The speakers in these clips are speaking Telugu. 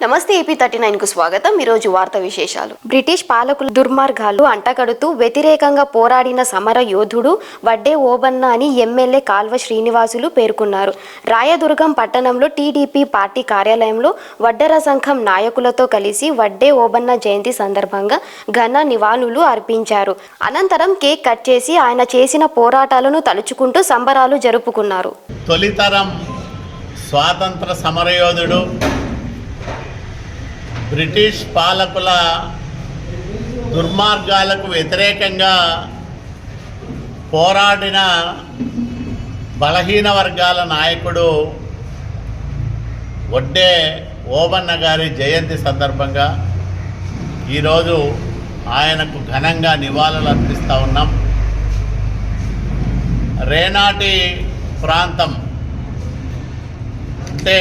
నమస్తే AP39 కు స్వాగతం। ఈ రోజు వార్తా విశేషాలు। బ్రిటిష్ పాలకుల దుర్మార్గాలు అంటగడుతూ వ్యతిరేకంగా పోరాడిన సమర యోధుడు వడ్డే ఓబన్న అని ఎమ్మెల్యే కాల్వ శ్రీనివాసులు పేర్కొన్నారు। రాయదుర్గం పట్టణంలో టీడీపీ పార్టీ కార్యాలయంలో వడ్డెర సంఘం నాయకులతో కలిసి వడ్డే ఓబన్న జయంతి సందర్భంగా ఘన నివాళులు అర్పించారు। అనంతరం కేక్ కట్ చేసి ఆయన చేసిన పోరాటాలను తలుచుకుంటూ సంబరాలు జరుపుకున్నారు। తొలితరం స్వాతంత్ర సమరయోధుడు బ్రిటిష్ పాలకుల దుర్మార్గాలకు వ్యతిరేకంగా పోరాడిన బలహీన వర్గాల నాయకుడు వడ్డే ఓబన్న గారి జయంతి సందర్భంగా ఈరోజు ఆయనకు ఘనంగా నివాళులు అర్పిస్తూ ఉన్నాం। రేనాటి ప్రాంతం అంటే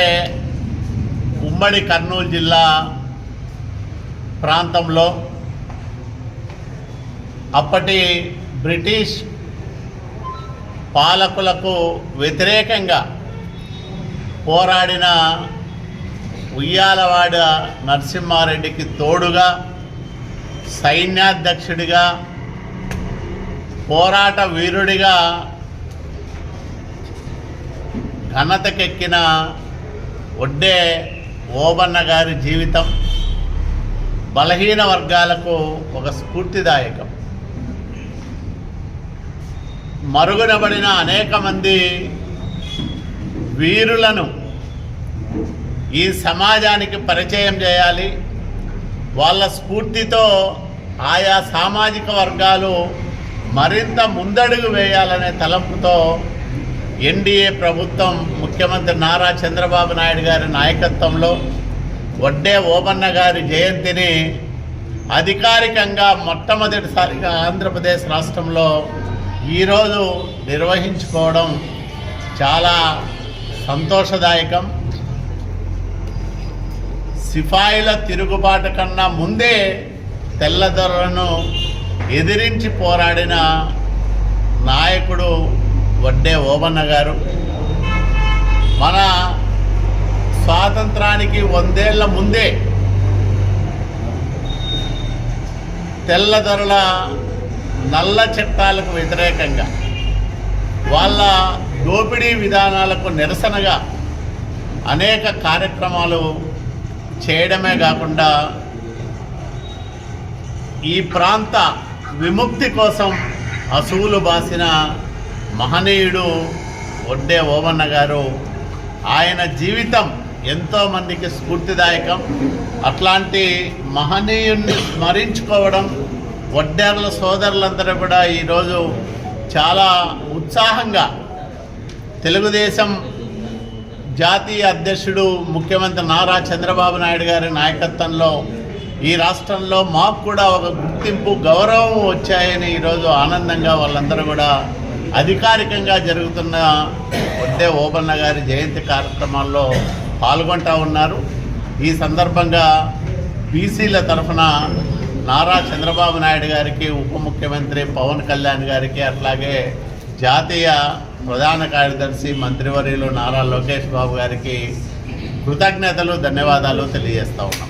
ఉమ్మడి కర్నూలు జిల్లా ప్రాంతంలో అప్పటి బ్రిటిష్ పాలకులకు వ్యతిరేకంగా పోరాడిన ఉయ్యాలవాడ నరసింహారెడ్డికి తోడుగా సైన్యాధ్యక్షుడిగా పోరాట వీరుడిగా ఘనతకెక్కిన వడ్డే ఓబన్న గారి జీవితం బలహీన వర్గాలకు ఒక స్ఫూర్తిదాయకం। మరుగునబడిన అనేక మంది వీరులను ఈ సమాజానికి పరిచయం చేయాలి, వాళ్ళ స్ఫూర్తితో ఆయా సామాజిక వర్గాలు మరింత ముందడుగు వేయాలనే తలంపుతో ఎన్డీఏ ప్రభుత్వం ముఖ్యమంత్రి నారా చంద్రబాబు నాయుడు గారి నాయకత్వంలో వడ్డే ఓబన్న గారి జయంతిని అధికారికంగా మొట్టమొదటిసారిగా ఆంధ్రప్రదేశ్ రాష్ట్రంలో ఈరోజు నిర్వహించుకోవడం చాలా సంతోషదాయకం। సిపాయిల తిరుగుబాటు కన్నా ముందే తెల్లదొరలను ఎదిరించి పోరాడిన నాయకుడు వడ్డే ఓబన్న గారు। మన స్వాతంత్రానికి 100 ఏళ్ల ముందే తెల్లదొరల నల్ల చట్టాలకు వ్యతిరేకంగా వాళ్ళ దోపిడీ విధానాలకు నిరసనగా అనేక కార్యక్రమాలు చేయడమే కాకుండా ఈ ప్రాంత విముక్తి కోసం అసువులు బాసిన మహనీయుడు వడ్డే ఓబన్న గారు। ఆయన జీవితం ఎంతోమందికి స్ఫూర్తిదాయకం। అట్లాంటి మహనీయుణ్ణి స్మరించుకోవడం వడ్డేర్ల సోదరులందరూ కూడా ఈరోజు చాలా ఉత్సాహంగా తెలుగుదేశం జాతీయ అధ్యక్షుడు ముఖ్యమంత్రి నారా చంద్రబాబు నాయుడు గారి నాయకత్వంలో ఈ రాష్ట్రంలో మాకు కూడా ఒక గుర్తింపు గౌరవం వచ్చాయని ఈరోజు ఆనందంగా వాళ్ళందరూ కూడా అధికారికంగా జరుగుతున్న వడ్డే ఓబన్న గారి జయంతి కార్యక్రమాల్లో పాల్గొంటూ ఉన్నారు। ఈ సందర్భంగా బీసీల తరఫున నారా చంద్రబాబు నాయుడు గారికి, ఉప ముఖ్యమంత్రి పవన్ కళ్యాణ్ గారికి, అట్లాగే జాతీయ ప్రధాన కార్యదర్శి మంత్రివర్యులు నారా లోకేష్ బాబు గారికి కృతజ్ఞతలు, ధన్యవాదాలు తెలియజేస్తూ ఉన్నాం।